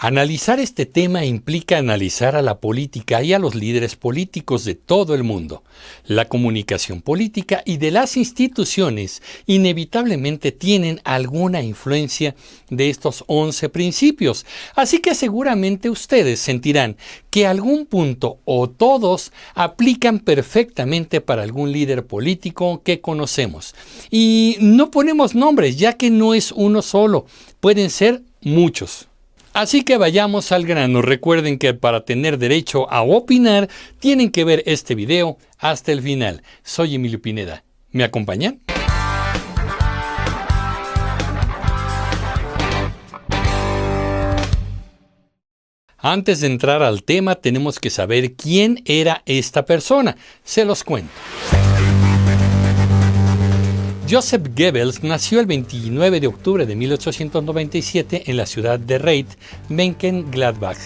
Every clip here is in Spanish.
Analizar este tema implica analizar a la política y a los líderes políticos de todo el mundo. La comunicación política y de las instituciones inevitablemente tienen alguna influencia de estos 11 principios, así que seguramente ustedes sentirán que algún punto o todos aplican perfectamente para algún líder político que conocemos. Y no ponemos nombres, ya que no es uno solo, pueden ser muchos. Así que vayamos al grano. Recuerden que para tener derecho a opinar, tienen que ver este video hasta el final. Soy Emilio Pineda. ¿Me acompañan? Antes de entrar al tema, tenemos que saber quién era esta persona. Se los cuento. Joseph Goebbels nació el 29 de octubre de 1897 en la ciudad de Reit, Mönchengladbach,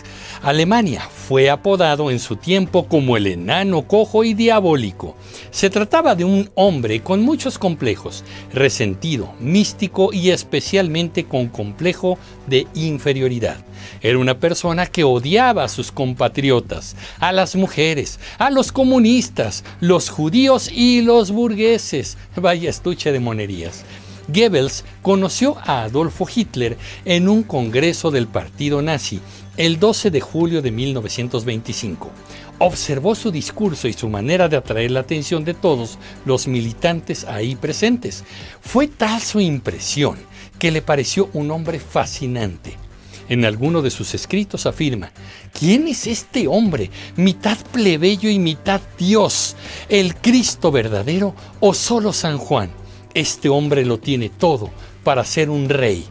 Alemania. Fue apodado en su tiempo como el enano cojo y diabólico. Se trataba de un hombre con muchos complejos, resentido, místico y especialmente con complejo de inferioridad. Era una persona que odiaba a sus compatriotas, a las mujeres, a los comunistas, los judíos y los burgueses. Vaya estuche de monerías. Goebbels conoció a Adolfo Hitler en un congreso del partido nazi el 12 de julio de 1925. Observó su discurso y su manera de atraer la atención de todos los militantes ahí presentes. Fue tal su impresión que le pareció un hombre fascinante. En alguno de sus escritos afirma: ¿quién es este hombre, mitad plebeyo y mitad Dios? ¿El Cristo verdadero o solo San Juan? Este hombre lo tiene todo para ser un rey.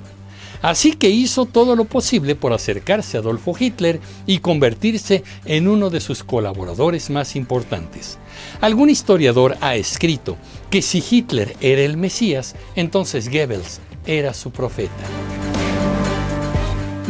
Así que hizo todo lo posible por acercarse a Adolfo Hitler y convertirse en uno de sus colaboradores más importantes. Algún historiador ha escrito que si Hitler era el Mesías, entonces Goebbels era su profeta.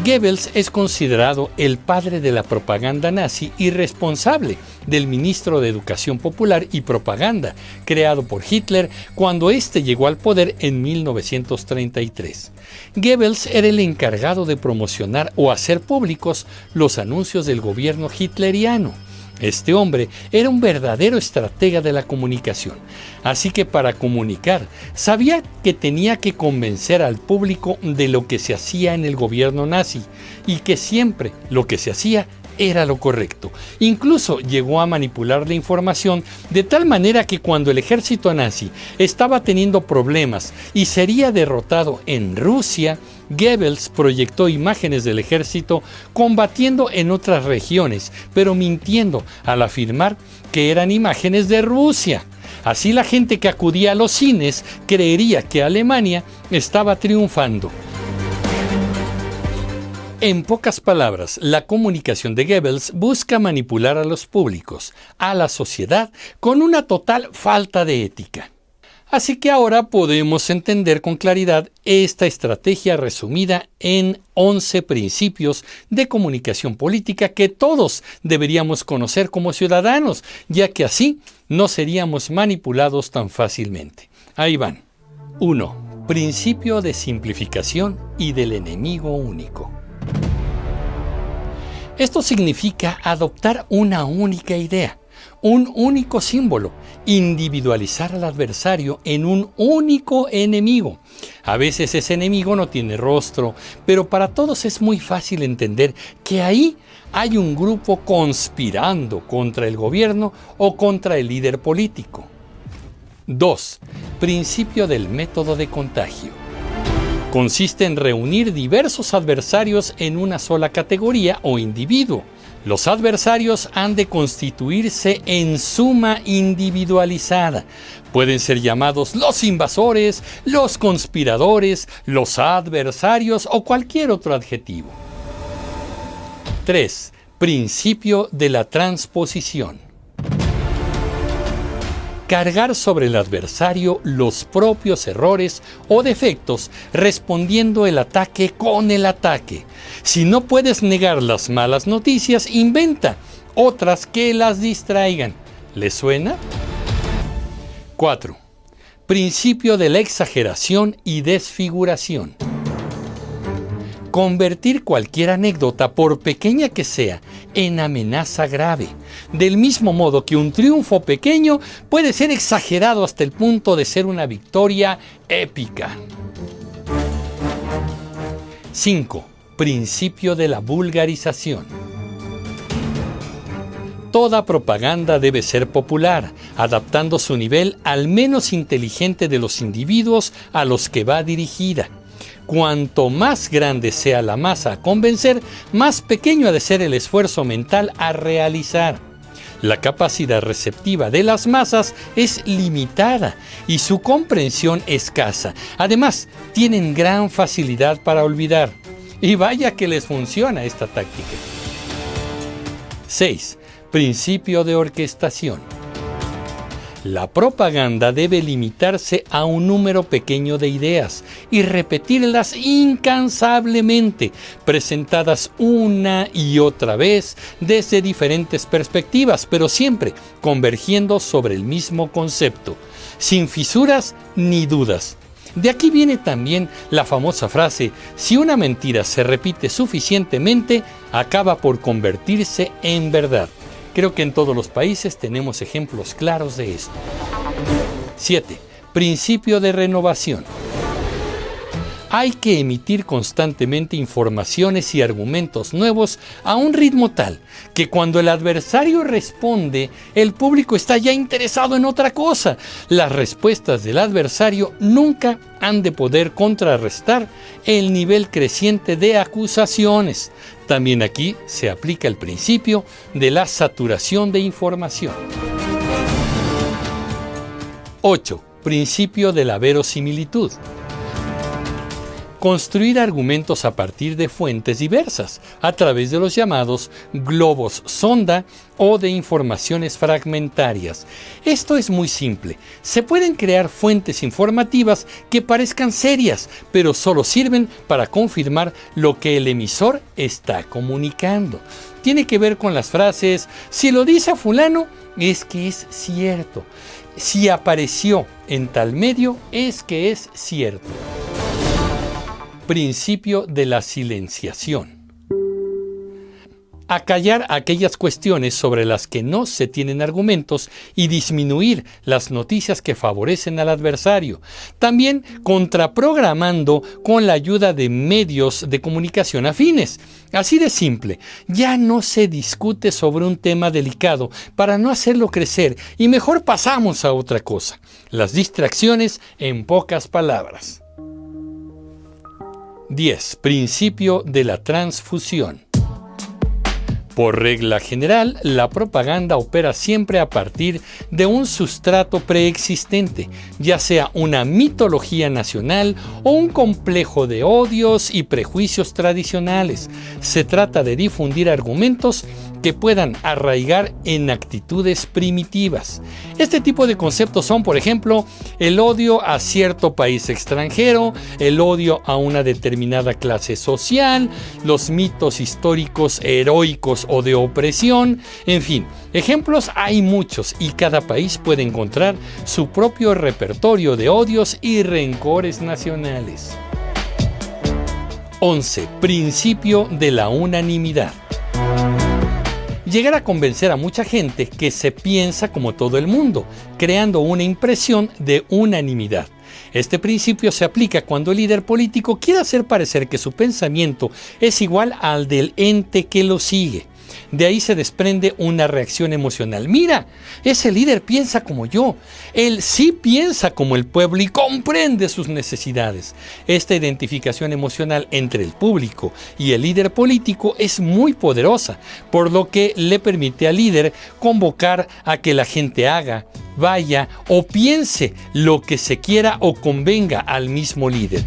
Goebbels es considerado el padre de la propaganda nazi y responsable del ministro de Educación Popular y Propaganda, creado por Hitler cuando éste llegó al poder en 1933. Goebbels era el encargado de promocionar o hacer públicos los anuncios del gobierno hitleriano. Este hombre era un verdadero estratega de la comunicación, así que para comunicar sabía que tenía que convencer al público de lo que se hacía en el gobierno nazi y que siempre lo que se hacía era lo correcto. Incluso llegó a manipular la información de tal manera que cuando el ejército nazi estaba teniendo problemas y sería derrotado en Rusia, Goebbels proyectó imágenes del ejército combatiendo en otras regiones, pero mintiendo al afirmar que eran imágenes de Rusia. Así la gente que acudía a los cines creería que Alemania estaba triunfando. En pocas palabras, la comunicación de Goebbels busca manipular a los públicos, a la sociedad, con una total falta de ética. Así que ahora podemos entender con claridad esta estrategia resumida en 11 principios de comunicación política que todos deberíamos conocer como ciudadanos, ya que así no seríamos manipulados tan fácilmente. Ahí van. 1. Principio de simplificación y del enemigo único. Esto significa adoptar una única idea, un único símbolo, individualizar al adversario en un único enemigo. A veces ese enemigo no tiene rostro, pero para todos es muy fácil entender que ahí hay un grupo conspirando contra el gobierno o contra el líder político. 2. Principio del método de contagio. Consiste en reunir diversos adversarios en una sola categoría o individuo. Los adversarios han de constituirse en suma individualizada. Pueden ser llamados los invasores, los conspiradores, los adversarios o cualquier otro adjetivo. 3. Principio de la transposición. Cargar sobre el adversario los propios errores o defectos, respondiendo el ataque con el ataque. Si no puedes negar las malas noticias, inventa otras que las distraigan. ¿Les suena? 4. Principio de la exageración y desfiguración. convertir cualquier anécdota, por pequeña que sea, en amenaza grave. Del mismo modo que un triunfo pequeño puede ser exagerado hasta el punto de ser una victoria épica. 5. Principio de la vulgarización. Toda propaganda debe ser popular, adaptando su nivel al menos inteligente de los individuos a los que va dirigida. Cuanto más grande sea la masa a convencer, más pequeño ha de ser el esfuerzo mental a realizar. La capacidad receptiva de las masas es limitada y su comprensión escasa. Además, tienen gran facilidad para olvidar. Y vaya que les funciona esta táctica. 6. Principio de orquestación. La propaganda debe limitarse a un número pequeño de ideas y repetirlas incansablemente, presentadas una y otra vez desde diferentes perspectivas, pero siempre convergiendo sobre el mismo concepto, sin fisuras ni dudas. De aquí viene también la famosa frase: si una mentira se repite suficientemente, acaba por convertirse en verdad. Creo que en todos los países tenemos ejemplos claros de esto. 7. Principio de renovación. Hay que emitir constantemente informaciones y argumentos nuevos a un ritmo tal que cuando el adversario responde, el público está ya interesado en otra cosa. Las respuestas del adversario nunca han de poder contrarrestar el nivel creciente de acusaciones. También aquí se aplica el principio de la saturación de información. 8. Principio de la verosimilitud. Construir argumentos a partir de fuentes diversas, a través de los llamados globos sonda o de informaciones fragmentarias. Esto es muy simple. Se pueden crear fuentes informativas que parezcan serias, pero solo sirven para confirmar lo que el emisor está comunicando. Tiene que ver con las frases: si lo dice a fulano, es que es cierto. Si apareció en tal medio, es que es cierto. Principio de la silenciación. Acallar aquellas cuestiones sobre las que no se tienen argumentos y disminuir las noticias que favorecen al adversario. También contraprogramando con la ayuda de medios de comunicación afines. Así de simple, ya no se discute sobre un tema delicado para no hacerlo crecer y mejor pasamos a otra cosa. Las distracciones, en pocas palabras. 10. Principio de la transfusión. Por regla general, la propaganda opera siempre a partir de un sustrato preexistente, ya sea una mitología nacional o un complejo de odios y prejuicios tradicionales. Se trata de difundir argumentos que puedan arraigar en actitudes primitivas. Este tipo de conceptos son, por ejemplo, el odio a cierto país extranjero, el odio a una determinada clase social, los mitos históricos heroicos o de opresión, en fin, ejemplos hay muchos y cada país puede encontrar su propio repertorio de odios y rencores nacionales. 11. Principio de la unanimidad. Llegar a convencer a mucha gente que se piensa como todo el mundo, creando una impresión de unanimidad. Este principio se aplica cuando el líder político quiere hacer parecer que su pensamiento es igual al del ente que lo sigue. De ahí se desprende una reacción emocional. Mira, ese líder piensa como yo. Él sí piensa como el pueblo y comprende sus necesidades. Esta identificación emocional entre el público y el líder político es muy poderosa, por lo que le permite al líder convocar a que la gente haga, vaya o piense lo que se quiera o convenga al mismo líder.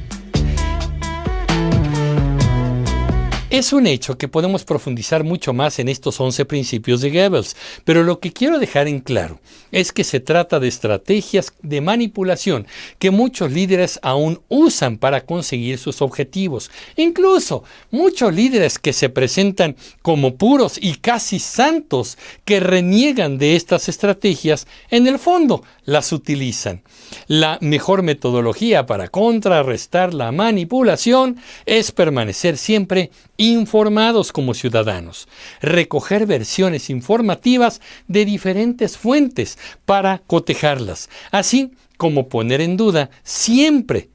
Es un hecho que podemos profundizar mucho más en estos 11 principios de Goebbels, pero lo que quiero dejar en claro es que se trata de estrategias de manipulación que muchos líderes aún usan para conseguir sus objetivos. Incluso muchos líderes que se presentan como puros y casi santos que reniegan de estas estrategias, en el fondo las utilizan. La mejor metodología para contrarrestar la manipulación es permanecer siempre informados como ciudadanos, recoger versiones informativas de diferentes fuentes para cotejarlas, así como poner en duda siempre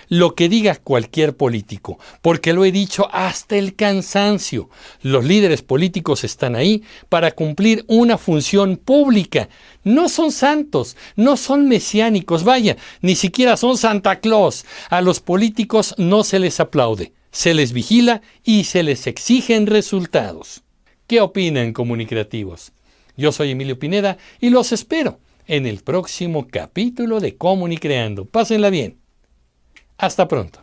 lo que diga cualquier político, porque lo he dicho hasta el cansancio. Los líderes políticos están ahí para cumplir una función pública. No son santos, no son mesiánicos, vaya, ni siquiera son Santa Claus. A los políticos no se les aplaude, se les vigila y se les exigen resultados. ¿Qué opinan, comunicativos? Yo soy Emilio Pineda y los espero en el próximo capítulo de Comunicreando. Pásenla bien. Hasta pronto.